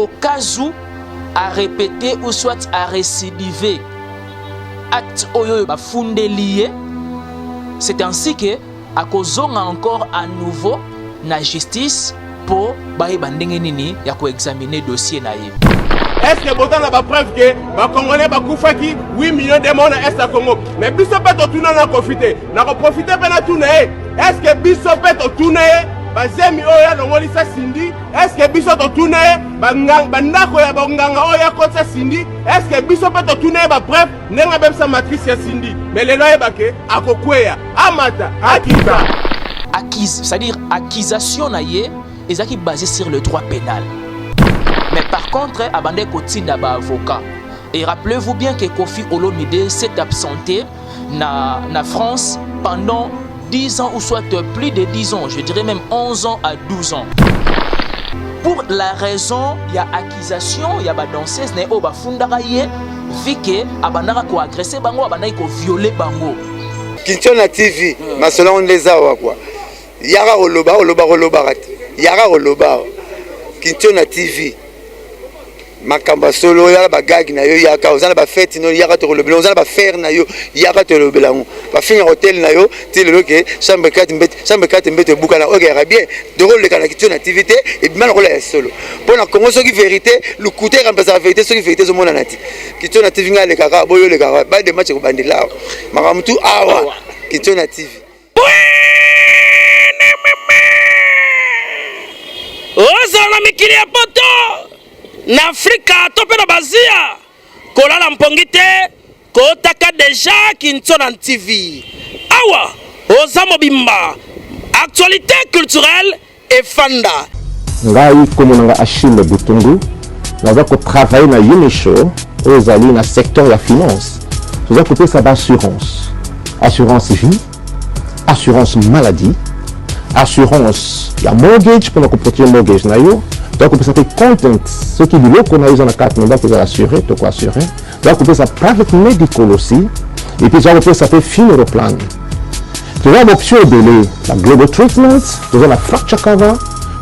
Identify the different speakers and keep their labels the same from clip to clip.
Speaker 1: au cas où à répéter ou soit à récidiver acte oyo bafunde lié, c'est ainsi que à kozonga encore à nouveau na justice pour bayeba ndenge nini ya ko examiner dossier na ye.
Speaker 2: Est-ce que botan na ba preuve que ba congolais ba kufaki 8 millions de monde na est Congo mais biso pe to tuna na profiter pe na tuna est-ce que biso pe to tuna bazemi oya longolisa sindi est-ce que biso to tuna bandako ya bonganga oya kotsa sindi est-ce que biso pe to tuna ba preuve nenga bemsa matrice ya sindi mais lelo yebake akokweya amata akiza
Speaker 1: acquise, c'est-à-dire accusation na ye ezaki basé sur le droit pénal. Mais par contre, abandé kotinda ba avocat. Et rappelez-vous bien que Koffi Olomide s'est absenté na France pendant 10 ans ou soit plus de 10 ans, je dirais même 11 ans à 12 ans. Pour la raison, il y a accusation, il y a ba danseuse ne o ba fundaka ye vu que abandaka ko agresser bango, abandaka ko violer bango.
Speaker 3: Kintona TV, masolo on les awa quoi. Yara oloba Yara oloba Kintona TV. Makamba solo yala bagag na yo yaka ozana ba fête no yaka to lobela ozana ba faire na yo yaka to lobela ngo ba finir hôtel na yo ti le ke chambre 4 mbete buka na oga bien de rôle kana Kintona activité et bien rôle ya solo pour na Congo soki vérité le côté remplacer la vérité soki vérité zo mona nati Kintona TV ngale kaka boyo le kaka ba de match ko bandila makamtu awa Kintona TV
Speaker 4: ozala mikili ya poto na Afrika tope na bazia kolala mpongi te kotaka deja Kintona TV awa oza mobimba actualité culturelle et fanda
Speaker 5: ngai komonanga Achille Butungu naza ko travailler na Unishow ozali na secteur ya finance toza ko pesa assurance vie assurance maladie assurance ya mortgage pour protéger mortgage na yo donc pour ça content ce qui dit qu'on a eu dans la carte donc vous assurer to quoi assurer donc pour ça private medical aussi et puis ça peut ça fait funeral plan tu as l'option de la global treatment tu as la fracture cover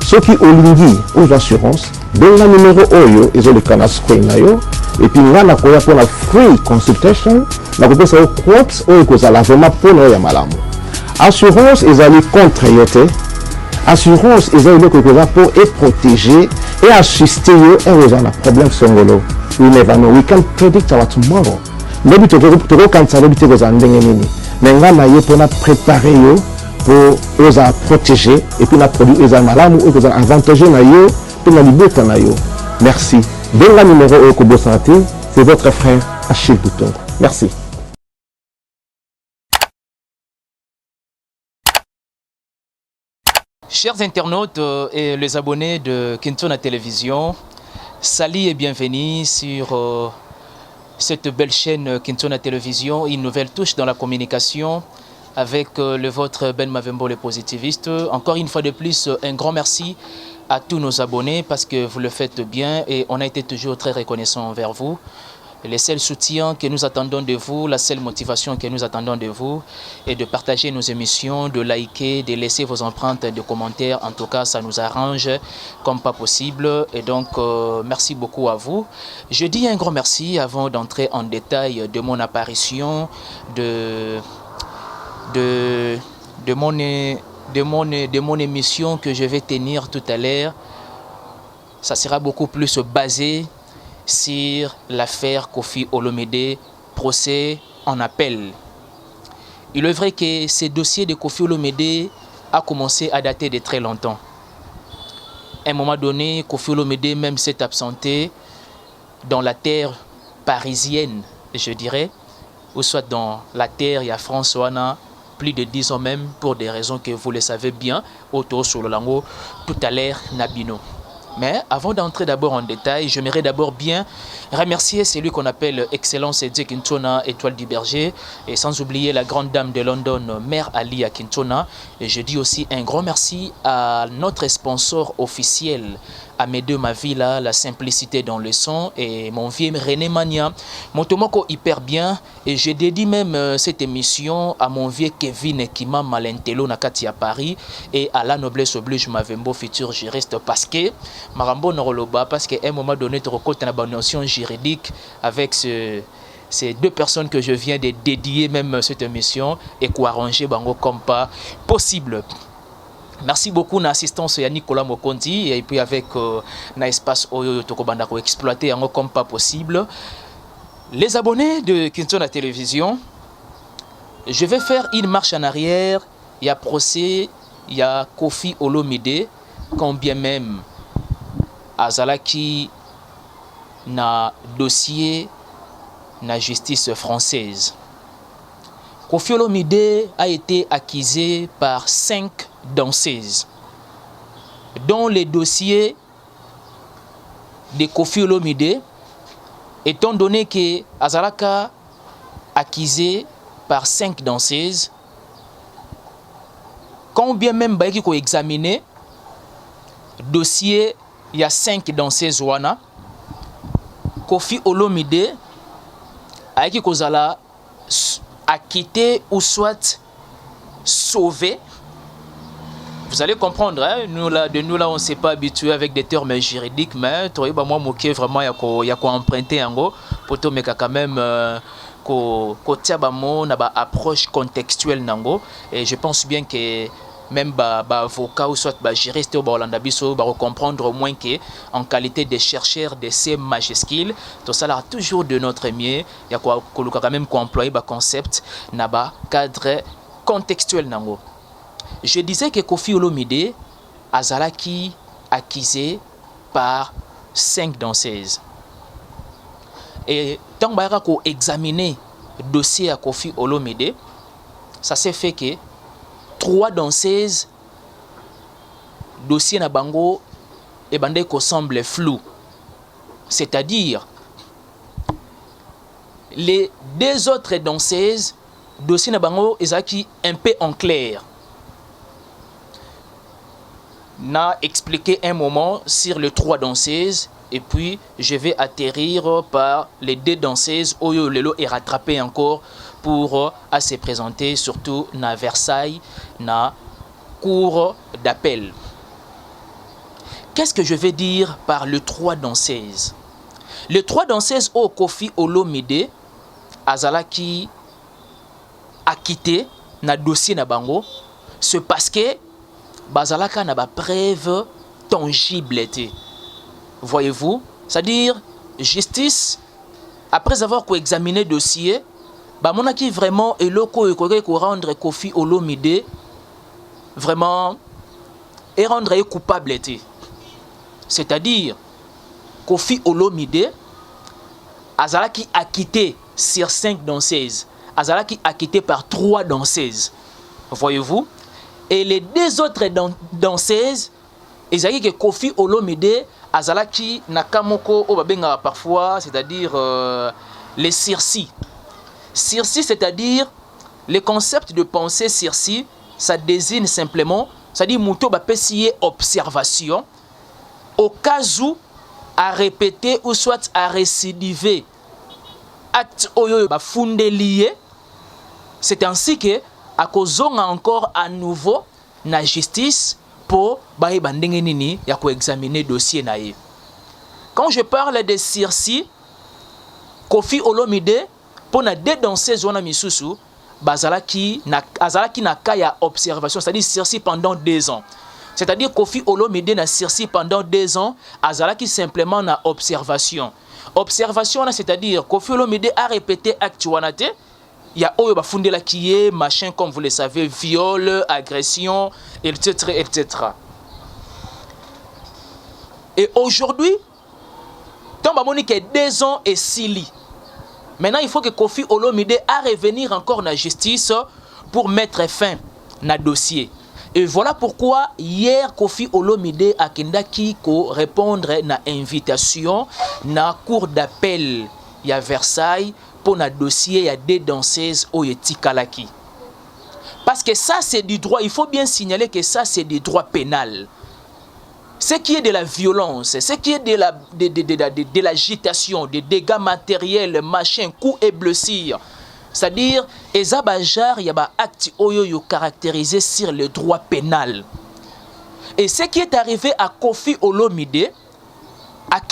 Speaker 5: ce qui olingi aux assurances dans le numéro oyo ils ont le canal screen na yo et puis là pour la free consultation la peut ça quote ou que ça la vraiment pour no ya malamu assurance ils allaient contre yote assurance ils allaient pour être protégé et assister yo et aux un problème songolo we never know we can predict our tomorrow maybe to go cancel maybe to go ndenge nini mais ngana yo pour préparer yo pour aux protéger et puis la produit aux malamu ou aux avantages na yo pour la liberté na yo merci dans le numéro au santé c'est votre frère Achille Butungu merci.
Speaker 1: Chers internautes et les abonnés de Kintona Télévision, salut et bienvenue sur cette belle chaîne Kintona Télévision, une nouvelle touche dans la communication avec le vôtre Ben Mavembo le positiviste. Encore une fois de plus, un grand merci à tous nos abonnés parce que vous le faites bien et on a été toujours très reconnaissants envers vous. Le seul soutien que nous attendons de vous, la seule motivation que nous attendons de vous est de partager nos émissions, de liker, de laisser vos empreintes de commentaires. En tout cas, ça nous arrange comme pas possible. Et donc, merci beaucoup à vous. Je dis un grand merci avant d'entrer en détail de mon apparition, de mon émission que je vais tenir tout à l'heure. Ça sera beaucoup plus basé sur l'affaire Koffi Olomide, procès en appel. Il est vrai que ce dossier de Koffi Olomide a commencé à dater de très longtemps. À un moment donné, Koffi Olomide même s'est absenté dans la terre parisienne, je dirais, ou soit dans la terre, il y a François, plus de 10 ans même, pour des raisons que vous le savez bien, autour sur le lango, tout à l'heure, Nabino. Mais avant d'entrer d'abord en détail, j'aimerais d'abord bien remercier celui qu'on appelle Excellence Edje Kintona, Étoile du Berger, et sans oublier la grande dame de London, Mère Ali Kintona. Et je dis aussi un grand merci à notre sponsor officiel, à mes deux ma vie là, la simplicité dans le son et mon vieux René Mania. Mon tomoko hyper bien et je dédie même cette émission à mon vieux Kevin Ekima Malentelo Nakati à Paris et à la noblesse oblige Mavembo futur juriste parce que Marambo Noroloba parce qu'à un moment donné tu recotes une notion juridique avec ces deux personnes que je viens de dédier même cette émission et quoi arranger bango comme pas possible. Merci beaucoup na assistance à Nicolas Mokondi et puis avec na espace Oyo Tokobanda pour exploiter comme pas possible. Les abonnés de Kinton à télévision, je vais faire une marche en arrière. Il y a procès, il y a Kofi Olomide, quand bien même Azalaki na dossier na justice française. Kofi Olomide a été accusé par 5 danseuses, dont les dossiers de Kofi Olomide, étant donné que Azalaka accusé par 5 danseuses, quand bien même il faut examiner dossier, il y a 5 danseuses wana, Kofi Olomide a qui kozala acquitté ou soit sauvé. Vous allez comprendre, hein? Nous là, on ne s'est pas habitué avec des termes juridiques, mais moi, moqué vraiment, il y a quoi emprunter en gros, pour tout, mais quand même, approche contextuelle nango. Et je pense bien que même avocat ou soit juriste ou hollandabiso comprendre au moins que en qualité de chercheur de ces majuscules, tout ça là toujours de notre mieux. Il y a quoi quand même qu'on employer concept naba cadre contextuel nango. Je disais que Kofi Olomide Azalaki accusé par 5 danseuses. Et tant qu'on a examiné le dossier à Kofi Olomide, ça s'est fait que 3 danseuses, dossier na bango et bandé qu'on semble flou. C'est-à-dire, les 2 autres danseuses, dossier na bango est un peu en clair. N'a expliqué un moment sur les 3 danseuses et puis je vais atterrir par les 2 danseuses Oyo Lelo est rattrapé encore pour à se présenter surtout na Versailles na cour d'appel. Qu'est-ce que je vais dire par les 3 danseuses? Les 3 danseuses au Kofi Olomide Azalaki acquitté na dossier na bango, c'est parce que Bazalaka n'a pas preuve tangible. Voyez-vous? C'est-à-dire, justice, après avoir examiné le dossier, mon qui vraiment est le rendre Kofi Olomide vraiment et rendre coupable. C'est-à-dire, Kofi Olomide, Azalaki acquitté sur 5 danseuses, Azalaki acquitté par 3 danseuses. Voyez-vous? Et les 2 autres danseuses, ils ont dit que Kofi Olomide, Azalaki Nakamoko, parfois, c'est-à-dire les circi. Circi, c'est-à-dire le concept de pensée circi, ça désigne simplement, c'est-à-dire Mouto Bapessier observation, au cas où à répéter ou soit à récidiver acte oyo fondé lié, c'est ainsi que à cause encore à nouveau na justice pour examiner dossier naïf. Quand je parle de circi, Kofi Olomide pour na 2 danseuses wana misusu bazalaki na kaya observation, c'est-à-dire circi pendant 2 ans. C'est-à-dire Kofi Olomide na circi pendant 2 ans, azalaki simplement na observation. Observation c'est-à-dire Kofi Olomide a répété acte wana te. Il y a Oyo Bafundela qui est machin, comme vous le savez, viol, agression, etc. etc. Et aujourd'hui, tant que 2 ans et 6 lits. Maintenant, il faut que Kofi Olomide a revenir encore dans la justice pour mettre fin à dossier. Et voilà pourquoi hier Kofi Olomide a kendaki ko répondre na invitation na cour d'appel à Versailles pour un dossier, il y a 2 danseuses au Tikalaki. Parce que ça, c'est du droit. Il faut bien signaler que ça, c'est du droit pénal. ce qui est de la violence, ce qui est de l'agitation, des dégâts matériels, machin, coups et blessures, c'est-à-dire, eza bajar y a ba acte oyo caractérisé sur le droit pénal. Et ce qui est arrivé à Kofi Olomide,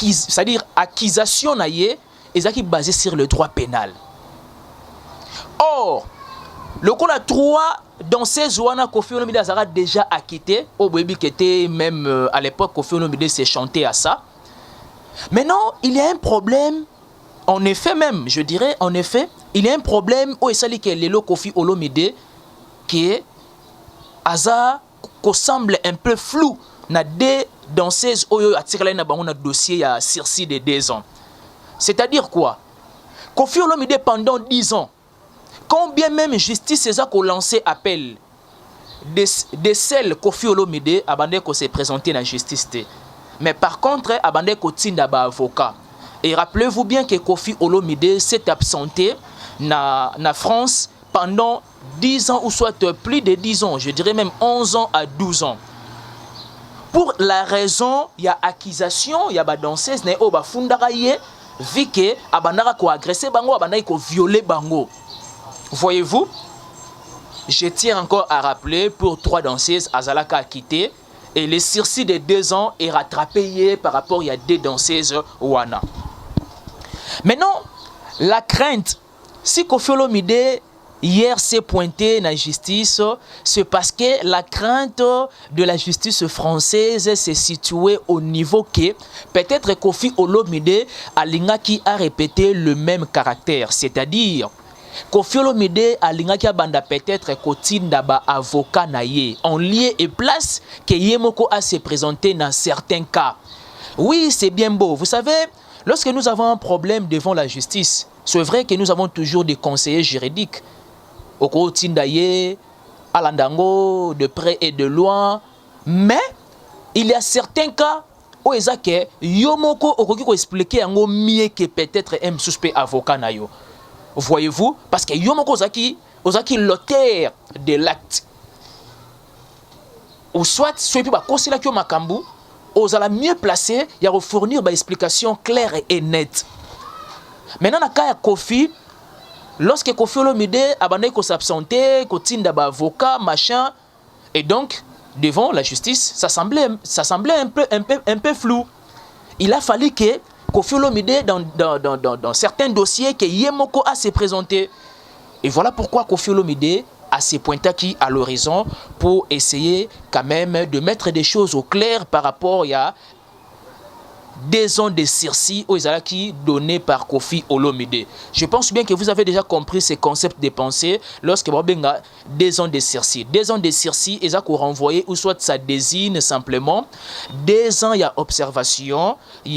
Speaker 1: c'est-à-dire accusation naie, eza qui basé sur le droit pénal. Or, le coup a 3 dans ces ouana Kofi Olomide a déjà acquitté, au baby qui était même à l'époque Kofi Olomide s'est chanté à ça. Maintenant, il y a un problème, en effet même, je dirais, en effet, il y a un problème où il s'agit que le Kofi Olomide qui est Aza qui semble un peu flou na des danseuses oyo atirala na bango na dossier ya sursis de 2 ans. C'est-à-dire quoi? Kofi Olomide pendant 10 ans, quand bien même justice a lancé appel de celles Kofi Olomide abandé ko s'est présenté dans la justice. Mais par contre, abandé ko tinda ba avocat. Et rappelez-vous bien que Kofi Olomide s'est absenté na France pendant 10 ans ou soit plus de 10 ans, je dirais même 11 ans à 12 ans. Pour la raison, il y a accusation, il y a ba danseuse ne o ba fundara ye vu que abandara ko agresser bango, abandara ko violer bango. Voyez-vous, je tiens encore à rappeler pour 3 danseuses Azalaka a quitté et le sursis de 2 ans est rattrapé par rapport à 2 danseuses Wana. Maintenant, la crainte, si Kofi Olomide hier s'est pointé dans la justice, c'est parce que la crainte de la justice française s'est située au niveau que peut-être Kofi Olomide Alingaki a répété le même caractère, c'est-à-dire Kofi Olomide Alingaki a banda peut-être kotinda ba avocat naye en lieu et place que Yemoko a se présenté dans certains cas. Oui, c'est bien beau. Vous savez, lorsque nous avons un problème devant la justice, c'est vrai que nous avons toujours des conseillers juridiques. Oko Tindaye, Alandango, de près et de loin. Mais il y a certains cas où Ezake, Yomoko Okoki ko expliquer en mieux que peut-être un suspect avocat nayo. Voyez-vous? Parce que Yomoko Ozaki l'auteur de l'acte. Ou soit, soit il y a Makambu, Ozala mieux placé, il y a fournir une explication claire et nette. Maintenant, dans le cas de Kofi, lorsque Kofi Olomide a s'absenté, Kotinda ba avocat, machin, et donc, devant la justice, ça semblait un peu flou. Il a fallu que Kofi Olomide dans certains dossiers que Yemoko a se présenté. Et voilà pourquoi Kofi Olomide a se pointé qui à l'horizon pour essayer quand même de mettre des choses au clair par rapport à 2 ans de sursis aux Izalaki donnés par Kofi Olomide. Je pense bien que vous avez déjà compris ce concept de pensée lorsque vous avez 2 ans de sursis. 2 ans de sursis, ils ont renvoyé ou soit ça désigne simplement 2 ans, il y a observation, il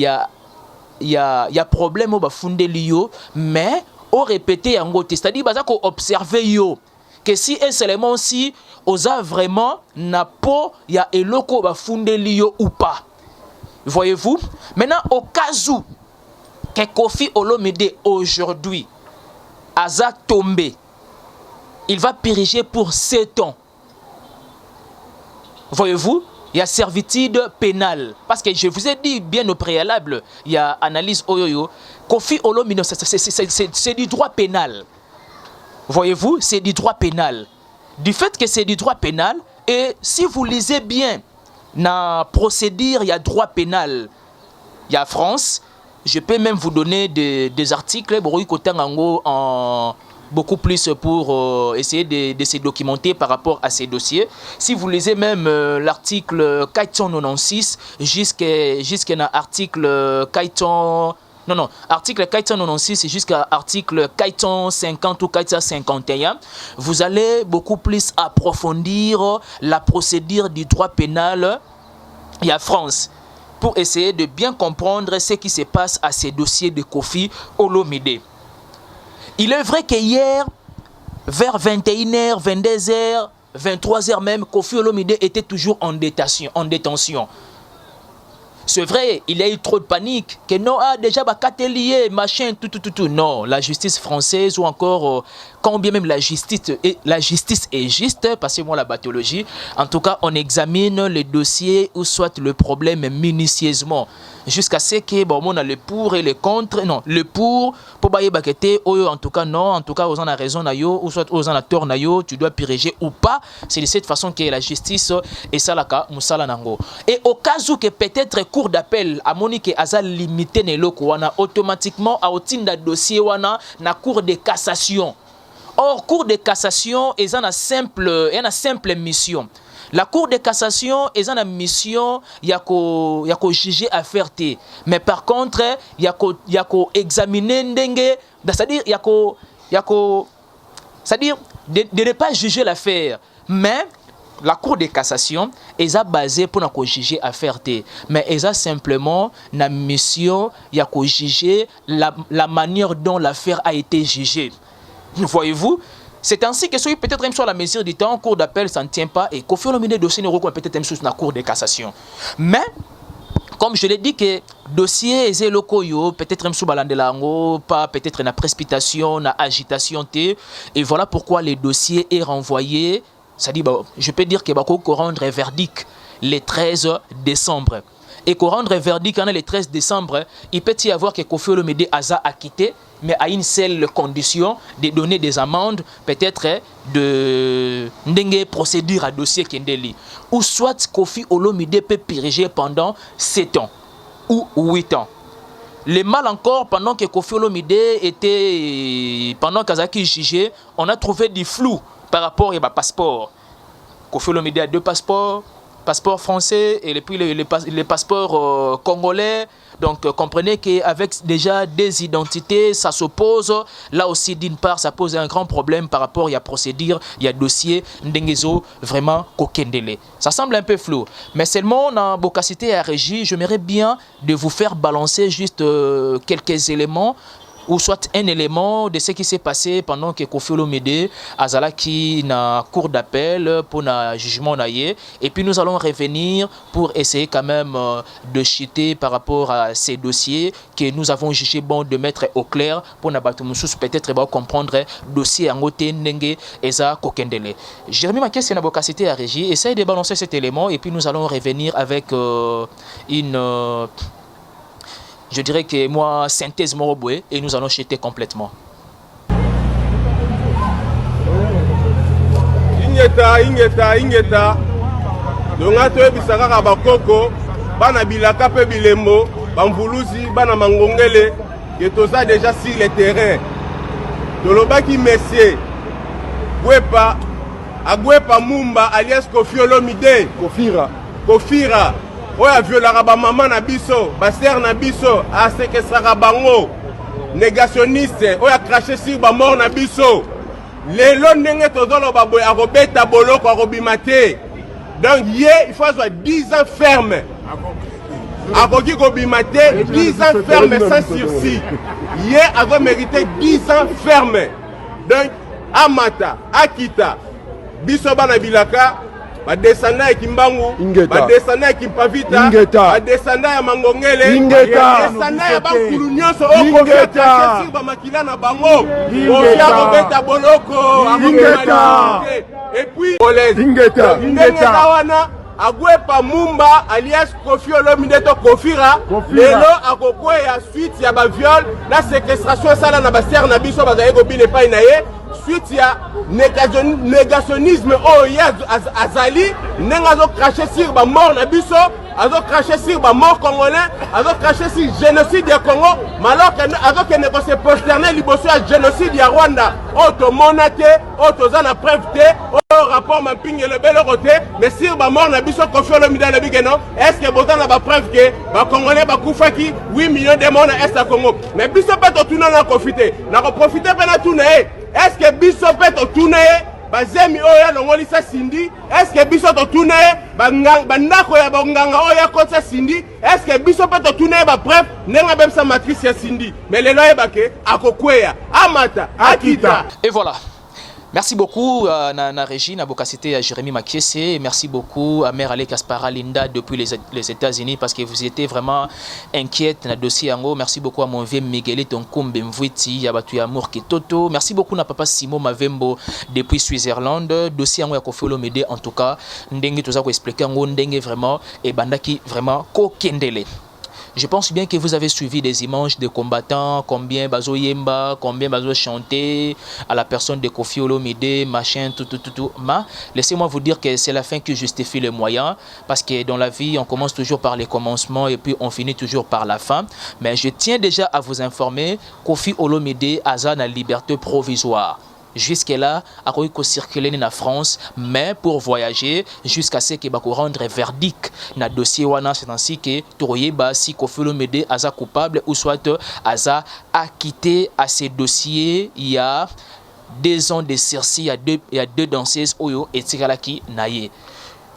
Speaker 1: y a problème au fondé lio, mais au répéter en gros, c'est-à-dire qu'on observe yo que si et seulement si osa vraiment n'a pas il y a eloko ba fondé lio ou pas. Voyez-vous? Maintenant, au cas où que Kofi Olomide aujourd'hui a tombé, il va périger pour 7 ans. Voyez-vous? Il y a servitude pénale. Parce que je vous ai dit bien au préalable, il y a analyse Oyoyo. Kofi Olomide, c'est du droit pénal. Voyez-vous? C'est du droit pénal. Du fait que c'est du droit pénal, et si vous lisez bien, dans procédure, il y a droit pénal. Il y a France. Je peux même vous donner des articles en beaucoup plus pour essayer de se documenter par rapport à ces dossiers. Si vous lisez même l'article 496 jusqu'à l'article 400... Non, article 496 jusqu'à article 450 ou 451, vous allez beaucoup plus approfondir la procédure du droit pénal et à France pour essayer de bien comprendre ce qui se passe à ces dossiers de Kofi Olomide. Il est vrai que hier, vers 21h, 22h, 23h même, Kofi Olomide était toujours en détention. C'est vrai, il y a eu trop de panique. Que non, ah, déjà, bah, lié, machin, tout. Non, la justice française ou encore, quand bien même la justice est juste, passez-moi la pathologie. En tout cas, on examine les dossiers ou soit le problème minutieusement. Jusqu'à ce que, bon, on a le pour et le contre. Non, le pour bailler bakete, en tout cas, non. En tout cas, aux en a raison, ou soit aux en a tort, tu dois piriger ou pas. C'est de cette façon que la justice est salaka, musala nango. Et au cas où que peut-être cour d'appel à Monique Aza limité neloko wana automatiquement a otinda dossier wana na cour de cassation. Or cour de cassation est une simple mission. La cour de cassation est une mission yako juger affaire té. Mais par contre yako examiner ndenge, c'est-à-dire c'est-à-dire de ne pas juger l'affaire, mais la cour de cassation est basée pour nous juger affaire té, mais est simplement la mission ya ko juger la manière dont l'affaire a été jugée. Voyez-vous, c'est ainsi que celui peut-être même sur la mesure du temps, cour d'appel ça ne tient pas et Koffi Olomide dossier ne recouvre peut-être même sur la cour de cassation. Mais comme je l'ai dit que dossier est locaux peut-être même sous balandelango, pas peut-être na précipitation, na agitation té, et voilà pourquoi le dossier est renvoyé. Ça dit, je peux dire que Bako rendre verdict le 13 décembre. Et qu'on rendre verdict le 13 décembre, il peut y avoir que Koffi Olomide Aza acquitté, mais à une seule condition de donner des amendes, peut-être de procédure à dossier Kendeli. Ou soit Koffi Olomide peut piriger pendant 7 ans ou 8 ans. Le mal encore, pendant que Koffi Olomide était, pendant qu'Azaki jugeait, on a trouvé du flou par rapport à passeport. Koffi Olomide a 2 passeports, passeport français et puis les passeports congolais. Donc comprenez qu'avec déjà des identités, ça s'oppose. Là aussi, d'une part, ça pose un grand problème par rapport à la procédure, il y a dossier Ndengezo vraiment kokendele. Ça semble un peu flou, mais seulement dans Bocacité à Régie, j'aimerais bien de vous faire balancer juste quelques éléments ou soit un élément de ce qui s'est passé pendant que Koffi Olomide Azala qui na cour d'appel pour un jugement naïe. Et puis nous allons revenir pour essayer quand même de chuter par rapport à ces dossiers que nous avons jugé bon de mettre au clair pour n'abattre peut-être comprendre dossier en côté nenge eza kokendele. Jérémy ma question na Bocacité à Régie, essaye de balancer cet élément et puis nous allons revenir avec je dirais que moi, synthèse moroboué, et nous allons chuter complètement.
Speaker 2: Ingeta. Donga to ebisaka bakoko, bana bilaka pe bilembo, bamvuluzi, bana mangongele, que toza déjà sur le terrain. Tolobaki messier, Agwepa Mumba alias Koffi Olomide, Kofira. Oya violaka ba maman na biso, ba sœur na biso, asekesaka bango. Négationniste, oya craché sur ba mort na biso. Lelo ndenge tozolo ba boy akobeta boloko akobimate. Donc il faut soit 10 ans ferme. Akoki kobimate 10 ans ferme sans sursis. A mérité 10 ans ferme. Donc Amata, Akita, biso bana bilaka badescendant ya Kimbangu, badescendant ya Kimpavita, badescendant ya Mangongele, badescendant ya Bankulu nyonso okofeta sur bamakila na bango, Koffi akobeta boloko, akobeta. Et puis Ingeta wana Agwepa Mumba alias Koffi Olomide to Kofira, lelo akokweya suite ya ba viol na séquestration sala na ba sœur na biso bazaye ko bine pa inaye. Suite ya négationnisme azali nenga zo cracher sur ba mort na biso, azo cracher sur ba mort congolais, azo cracher sur génocide du Congo, alors que azo que ne se prosterner liboso ya génocide ya Rwanda. Auto monate, auto za na preuve te, au rapport mapping le bel côté, mais sur ba mort na biso Koffi Olomide na bigeno, est-ce que boza na ba preuve que ba congolais ba kufaki 8 millions de morts na est à Congo. Mais biso pas to tuna na profiter. Na profiter pe na tuna est-ce que biso peut to tourner bazemi oya longolisa sindi? Est-ce que biso to tourner bandako ya bonganga oya kotsa sindi? Est-ce que biso peut to tourner ba preuve nenga même sa matrice ya sindi? Mais le loye bake akokweya amata akita.
Speaker 1: Et voilà. Merci beaucoup à na Régine, à Bocacité, à Jérémy Makiese. Merci beaucoup à Mère Ale Kaspara Linda depuis les États-Unis parce que vous étiez vraiment inquiète dans le dossier Ango. Merci beaucoup à mon vieux Miguel Tonkombe Mvwiti, à Batu Amour Kitoto. Merci beaucoup à Papa Simon Mavembo depuis Switzerland. Dossier Ango à Kofi Olomide en tout cas. Ndenge tout ça pour expliquer Ango Ndenge vraiment et Bandaki vraiment Kokendele. Je pense bien que vous avez suivi des images de combattants, combien Bazo Yemba, combien Bazo chanter à la personne de Kofi Olomide, machin, tout. Mais laissez-moi vous dire que c'est la fin qui justifie les moyens, parce que dans la vie, on commence toujours par les commencements et puis on finit toujours par la fin. Mais je tiens déjà à vous informer, Kofi Olomide a la liberté provisoire. Jusque-là, il a circulé en France, mais pour voyager, jusqu'à ce qu'il va rendre verdict dans le dossier, c'est ainsi que si Kofi Olomide est coupable ou soit est acquitté à ces dossiers. Il y a 2 ans de sursis, il y a deux danseuses et Tsigalaki Naye.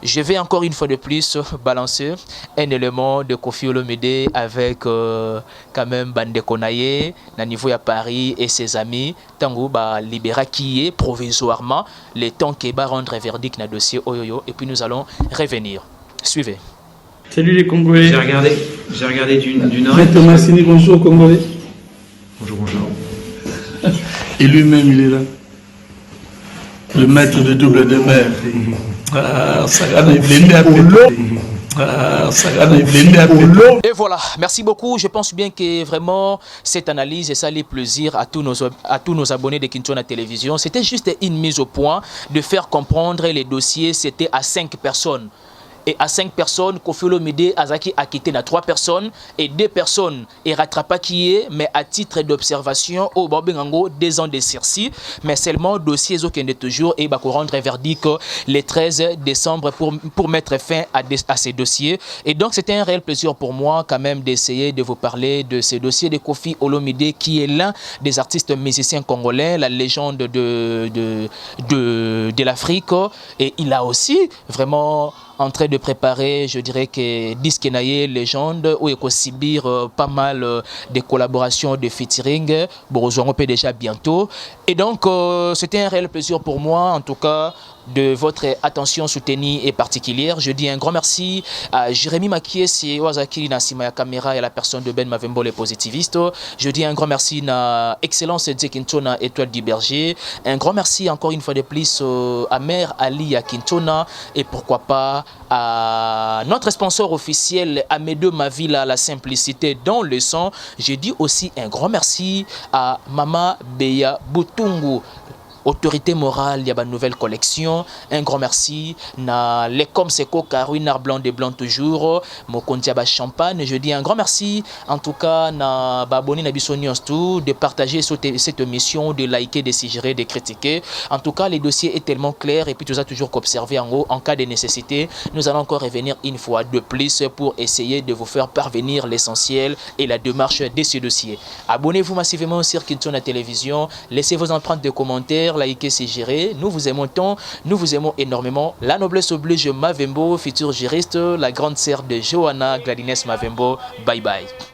Speaker 1: Je vais encore une fois de plus balancer un élément de Kofi Olomide avec quand même Bandeko Naye, na niveau à Paris et ses amis, tango ba libéra qui est provisoirement le temps qu'il va rendre verdict dans le dossier Oyoyo et puis nous allons revenir. Suivez.
Speaker 6: Salut les Congolais.
Speaker 7: J'ai regardé d'une heure.
Speaker 6: Maître Massini, bonjour Congolais.
Speaker 7: Bonjour.
Speaker 6: Et lui-même il est là. Le maître de double de mer.
Speaker 1: Et voilà, merci beaucoup. Je pense bien que vraiment cette analyse et ça les plaisir à tous nos abonnés de Kintona Télévision. C'était juste une mise au point de faire comprendre les dossiers. C'était à 5 personnes. Et à 5 personnes, Kofi Olomide Azaki a quitté 3 personnes et 2 personnes et rattrapa qui est, mais à titre d'observation, au Babengango, 2 ans de sursis, mais seulement dossier qui est toujours et va rendre verdict le 13 décembre pour mettre fin à ces dossiers. Et donc c'était un réel plaisir pour moi quand même d'essayer de vous parler de ces dossiers de Kofi Olomide qui est l'un des artistes musiciens congolais, la légende de l'Afrique. Et il a aussi vraiment en train de préparer, je dirais que Disque Naye, légende, où il faut subir pas mal de collaborations, de featuring. Bon, on peut déjà bientôt. Et donc, c'était un réel plaisir pour moi, en tout cas, de votre attention soutenue et particulière. Je dis un grand merci à Jérémy Makies et Wazaki Nassima Kamera et à la personne de Ben Mavembo, les positivistes. Je dis un grand merci à Excellence Kintona Étoile du Berger. Un grand merci encore une fois de plus à Mère Ali à Kintona et pourquoi pas à notre sponsor officiel Amédeo Mavila, la simplicité dans le son. Je dis aussi un grand merci à Mama Beya Butungu, autorité morale, il y a une nouvelle collection. Un grand merci na les comme Seko Carouinar blanc de blanc toujours Mokondiaba champagne. Je dis un grand merci en tout cas na baboni na bisonios tout de partager cette émission, de liker, de suggérer, de critiquer. En tout cas, les dossiers est tellement clair et puis tout ça toujours qu'observer en haut en cas de nécessité. Nous allons encore revenir une fois de plus pour essayer de vous faire parvenir l'essentiel et la démarche de ce dossier. Abonnez-vous massivement sur Kintona Télévision, laissez vos empreintes de commentaires, likez, c'est géré. Nous vous aimons tant, nous vous aimons énormément. La noblesse oblige Mavembo, futur juriste, la grande sœur de Johanna Gladines Mavembo. Bye bye.